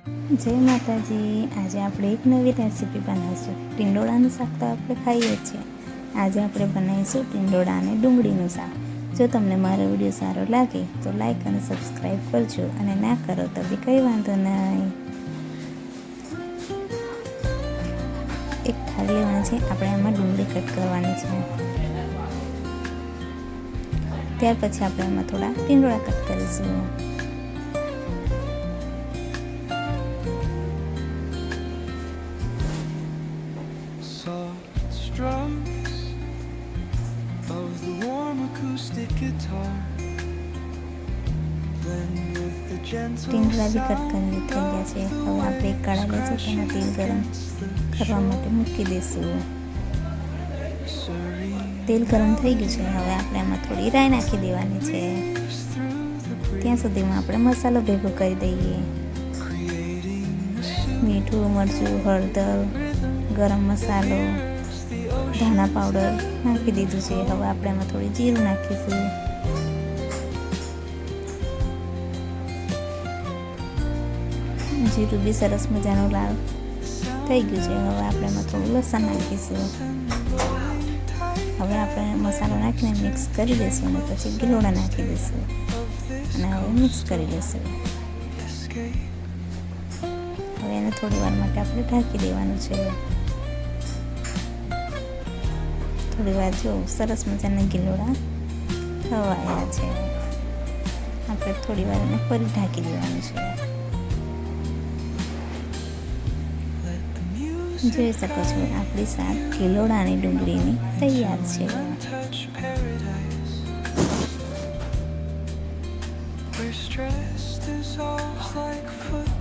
જય માતાજી। આજે આપણે એક નવી રેસીપી બનાવીશું। ટીંડોળાનું શાક તો આપણે ખાઈએ જ છીએ। આજે આપણે બનાવીશું ટીંડોળા અને ડુંગળીનું શાક। જો તમને મારો વિડીયો સારો લાગે તો લાઈક અને સબસ્ક્રાઈબ કરજો, અને ના કરો તો બી કંઈ વાંધો નહીં। એક થાળી લેવાની છે, આપણે એમાં ડુંગળી કટ કરવાની છે। ત્યાર પછી આપણે એમાં થોડા ટીંડોળા કટ કરીશું। Strums of the warm acoustic guitar blend with the gentle ટીંડોળા બી કટ કરી થઈ ગયા છે। હવે આપણે એક કઢાઈ લઈશું, તેમાં તેલ ગરમ કરવા માટે મૂકી દઈશું। તેલ ગરમ થઈ ગયું છે। હવે આપણે એમાં થોડી રાઈ નાખી દેવાની છે। ત્યાં સુધીમાં આપણે મસાલો ભેગો કરી દઈએ। મીઠું, મરચું, હળદર, ગરમ મસાલો, ધાણા પાવડર નાખી દીધું છે। હવે આપણે એમાં થોડી જીરું નાખીશું। જીરું બી સરસ મજાનું લાલ થઈ ગયું છે। હવે આપણે એમાં થોડું લસણ નાખીશું। હવે આપણે મસાલો નાખીને મિક્સ કરી દઈશું, અને પછી ગિલોડા નાખી દઈશું, અને હવે મિક્સ કરી દઈશું। હવે એને થોડી વાર માટે આપણે ઢાંકી દેવાનું છે। થોડી વાર જો સરસ મજાના ગિલોડા થવાયા છે। આપણે થોડી વાર એને ફરી ઢાંકી દેવાનું છે। જોઈ શકો છો, આપણી શાક ગિલોડા અને ડુંગળીની તૈયાર છે। touch paradise where stress dissolves like foot